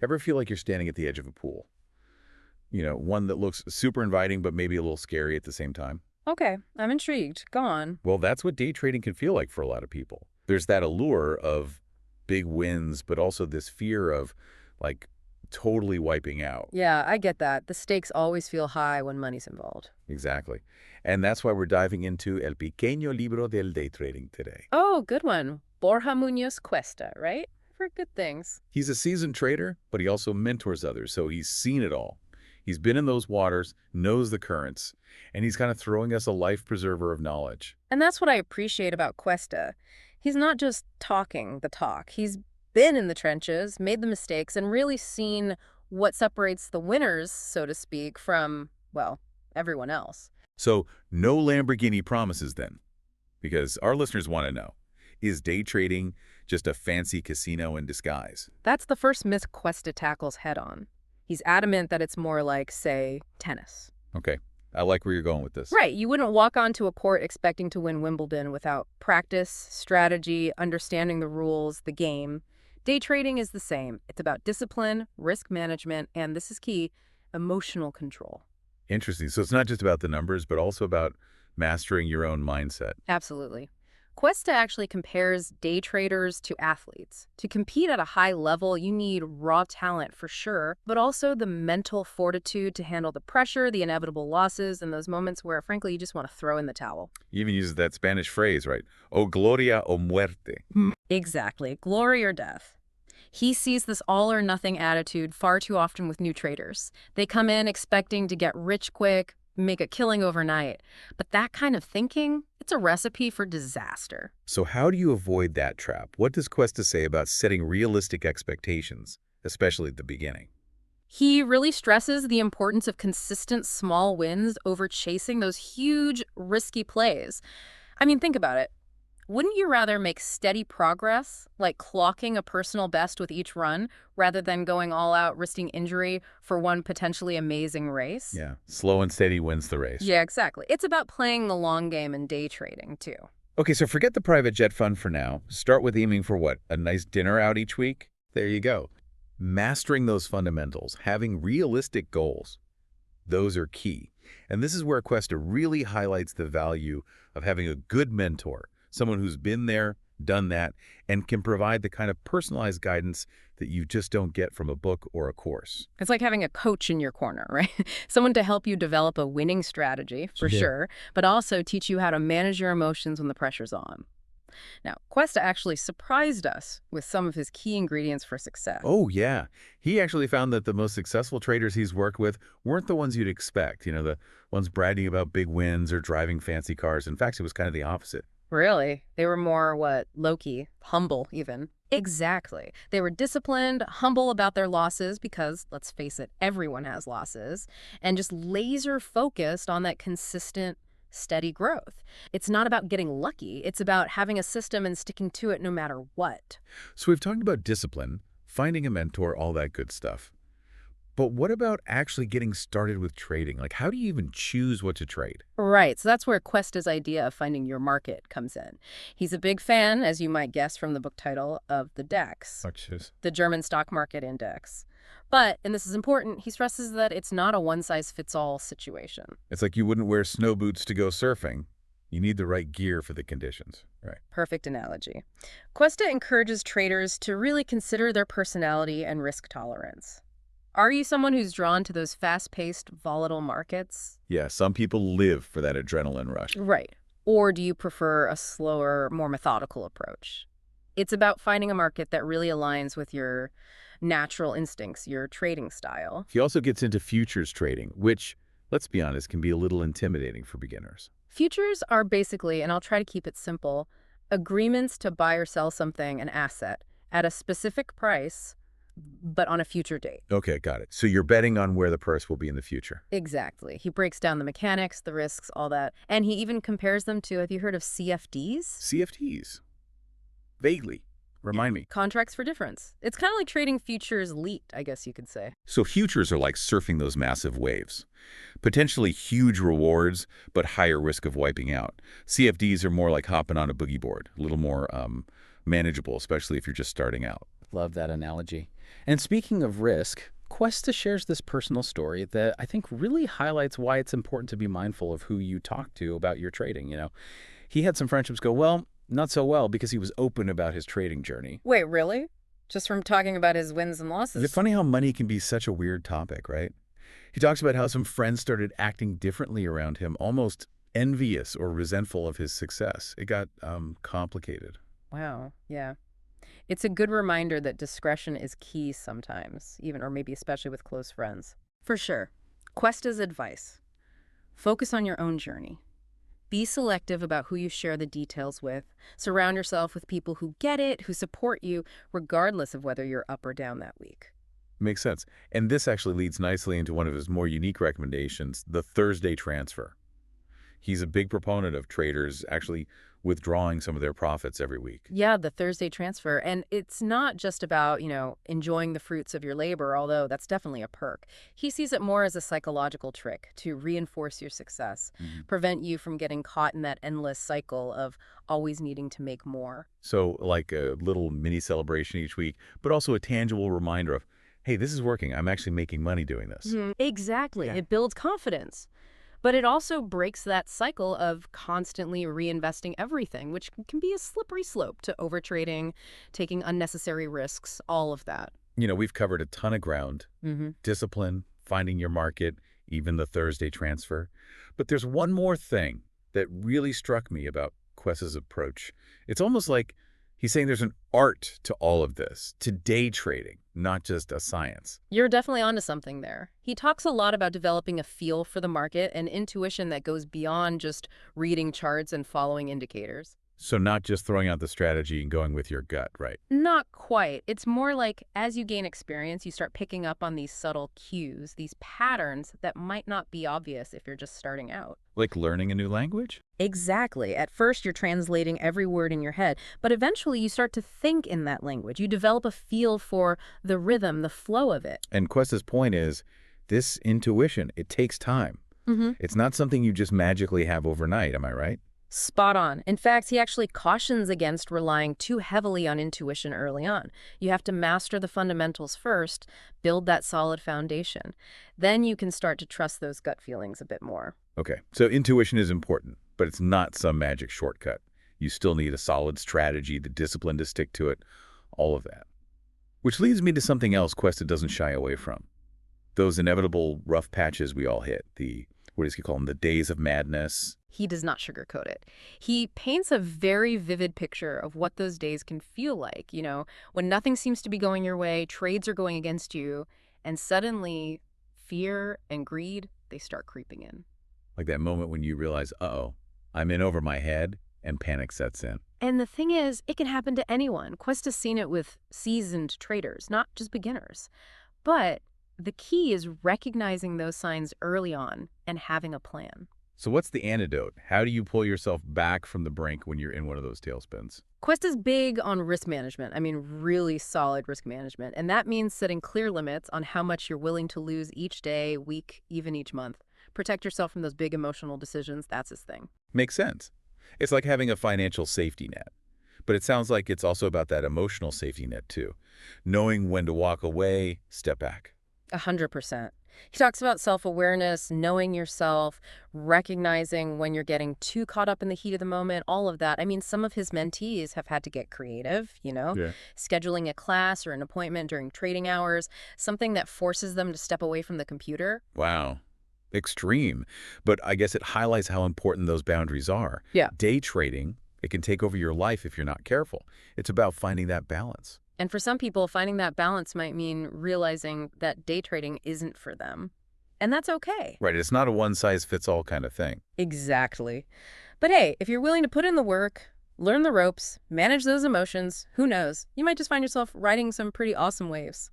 Ever feel like you're standing at the edge of a pool? One that looks super inviting but maybe a little scary at the same time? Okay, I'm intrigued. Go on. Well, that's what day trading can feel like for a lot of people. There's that allure of big wins, but also this fear of, like, totally wiping out. Yeah, I get that. The stakes always feel high when money's involved. Exactly. And that's why we're diving into El Pequeño Libro del Day Trading today. Oh, good one. Borja Muñoz Cuesta, right? For good things. He's a seasoned trader, but he also mentors others, so he's seen it all. He's been in those waters, knows the currents, and he's kind of throwing us a life preserver of knowledge. And that's what I appreciate about Cuesta. He's not just talking the talk. He's been in the trenches, made the mistakes, and really seen what separates the winners, so to speak, from, well, everyone else. So no Lamborghini promises then, because our listeners want to know, is day trading just a fancy casino in disguise? That's the first myth Cuesta tackles head on. He's adamant that it's more like, say, tennis. Okay, I like where you're going with this. Right, you wouldn't walk onto a court expecting to win Wimbledon without practice, strategy, understanding the rules, the game. Day trading is the same. It's about discipline, risk management, and this is key, emotional control. Interesting. So it's not just about the numbers, but also about mastering your own mindset. Absolutely. Cuesta actually compares day traders to athletes. To compete at a high level, you need raw talent for sure, but also the mental fortitude to handle the pressure, the inevitable losses, and those moments where, frankly, you just want to throw in the towel. He even uses that Spanish phrase, right? O gloria o muerte. Exactly. Glory or death. He sees this all-or-nothing attitude far too often with new traders. They come in expecting to get rich quick, make a killing overnight. But that kind of thinking, it's a recipe for disaster. So how do you avoid that trap? What does Cuesta say about setting realistic expectations, especially at the beginning? He really stresses the importance of consistent small wins over chasing those huge, risky plays. I mean, think about it. Wouldn't you rather make steady progress, like clocking a personal best with each run, rather than going all out risking injury for one potentially amazing race? Yeah, slow and steady wins the race. Yeah, exactly. It's about playing the long game in day trading, too. Okay, so forget the private jet fund for now. Start with aiming for what? A nice dinner out each week? There you go. Mastering those fundamentals, having realistic goals, those are key. And this is where Cuesta really highlights the value of having a good mentor, someone who's been there, done that, and can provide the kind of personalized guidance that you just don't get from a book or a course. It's like having a coach in your corner, right? Someone to help you develop a winning strategy, for sure, but also teach you how to manage your emotions when the pressure's on. Now, Cuesta actually surprised us with some of his key ingredients for success. Oh, yeah. He actually found that the most successful traders he's worked with weren't the ones you'd expect, the ones bragging about big wins or driving fancy cars. In fact, it was kind of the opposite. Really? They were more, low-key, humble even. Exactly. They were disciplined, humble about their losses because, let's face it, everyone has losses, and just laser-focused on that consistent, steady growth. It's not about getting lucky. It's about having a system and sticking to it no matter what. So we've talked about discipline, finding a mentor, all that good stuff. But what about actually getting started with trading? Like, how do you even choose what to trade? Right, so that's where Cuesta's idea of finding your market comes in. He's a big fan, as you might guess from the book title, of the DAX, the German stock market index. But, and this is important, he stresses that it's not a one-size-fits-all situation. It's like you wouldn't wear snow boots to go surfing. You need the right gear for the conditions, right? Perfect analogy. Cuesta encourages traders to really consider their personality and risk tolerance. Are you someone who's drawn to those fast-paced, volatile markets? Yeah, some people live for that adrenaline rush. Right. Or do you prefer a slower, more methodical approach? It's about finding a market that really aligns with your natural instincts, your trading style. He also gets into futures trading, which, let's be honest, can be a little intimidating for beginners. Futures are basically, and I'll try to keep it simple, agreements to buy or sell something, an asset, at a specific price, but on a future date. Okay, got it. So you're betting on where the price will be in the future. Exactly. He breaks down the mechanics, the risks, all that. And he even compares them to, have you heard of CFDs? CFDs? Vaguely. Remind me. Contracts for difference. It's kind of like trading futures leaked, I guess you could say. So futures are like surfing those massive waves. Potentially huge rewards, but higher risk of wiping out. CFDs are more like hopping on a boogie board, a little more manageable, especially if you're just starting out. Love that analogy. And speaking of risk, Cuesta shares this personal story that I think really highlights why it's important to be mindful of who you talk to about your trading. He had some friendships go, well, not so well because he was open about his trading journey. Wait, really? Just from talking about his wins and Is it losses? funny how money can be such a weird topic, right? He talks about how some friends started acting differently around him, almost envious or resentful of his success. It got complicated. Wow, yeah. It's a good reminder that discretion is key sometimes, even or maybe especially with close friends. For sure. Cuesta's advice. Focus on your own journey. Be selective about who you share the details with. Surround yourself with people who get it, who support you, regardless of whether you're up or down that week. Makes sense. And this actually leads nicely into one of his more unique recommendations, the Thursday transfer. He's a big proponent of traders actually withdrawing some of their profits every week. Yeah, the Thursday transfer. And it's not just about, enjoying the fruits of your labor, although that's definitely a perk. He sees it more as a psychological trick to reinforce your success, prevent you from getting caught in that endless cycle of always needing to make more. So like a little mini celebration each week, but also a tangible reminder of, hey, this is working. I'm actually making money doing this. Exactly. Yeah. It builds confidence. But it also breaks that cycle of constantly reinvesting everything, which can be a slippery slope to overtrading, taking unnecessary risks, all of that. We've covered a ton of ground, discipline, finding your market, even the Thursday transfer. But there's one more thing that really struck me about Quest's approach. It's almost like he's saying there's an art to all of this, to day trading, not just a science. You're definitely onto something there. He talks a lot about developing a feel for the market and intuition that goes beyond just reading charts and following indicators. So not just throwing out the strategy and going with your gut, right? Not quite. It's more like as you gain experience, you start picking up on these subtle cues, these patterns that might not be obvious if you're just starting out. Like learning a new language? Exactly. At first, you're translating every word in your head, but eventually you start to think in that language. You develop a feel for the rhythm, the flow of it. And Questa's point is, this intuition, it takes time. It's not something you just magically have overnight, am I right? Spot on. In fact, he actually cautions against relying too heavily on intuition early on. You have to master the fundamentals first, build that solid foundation. Then you can start to trust those gut feelings a bit more. Okay, so intuition is important, but it's not some magic shortcut. You still need a solid strategy, the discipline to stick to it, all of that. Which leads me to something else Cuesta doesn't shy away from. Those inevitable rough patches we all hit, what does he call them, the days of madness. He does not sugarcoat it. He paints a very vivid picture of what those days can feel like, when nothing seems to be going your way, trades are going against you, and suddenly fear and greed, they start creeping in. Like that moment when you realize, uh-oh, I'm in over my head, and panic sets in. And the thing is, it can happen to anyone. Questa's seen it with seasoned traders, not just beginners. But the key is recognizing those signs early on and having a plan. So what's the antidote? How do you pull yourself back from the brink when you're in one of those tailspins? Questa's big on risk management. I mean, really solid risk management. And that means setting clear limits on how much you're willing to lose each day, week, even each month. Protect yourself from those big emotional decisions. That's his thing. Makes sense. It's like having a financial safety net. But it sounds like it's also about that emotional safety net, too. Knowing when to walk away, step back. 100%. He talks about self-awareness, knowing yourself, recognizing when you're getting too caught up in the heat of the moment, all of that. I mean, some of his mentees have had to get creative, scheduling a class or an appointment during trading hours, something that forces them to step away from the computer. Wow. Extreme. But I guess it highlights how important those boundaries are. Yeah. Day trading, it can take over your life if you're not careful. It's about finding that balance. And for some people, finding that balance might mean realizing that day trading isn't for them. And that's okay. Right. It's not a one-size-fits-all kind of thing. Exactly. But hey, if you're willing to put in the work, learn the ropes, manage those emotions, who knows? You might just find yourself riding some pretty awesome waves.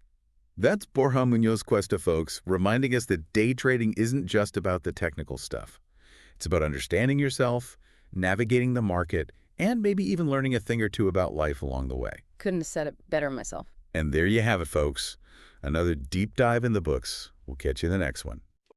That's Borja Muñoz Cuesta, folks, reminding us that day trading isn't just about the technical stuff. It's about understanding yourself, navigating the market, and maybe even learning a thing or two about life along the way. Couldn't have said it better myself. And there you have it, folks. Another deep dive in the books. We'll catch you in the next one.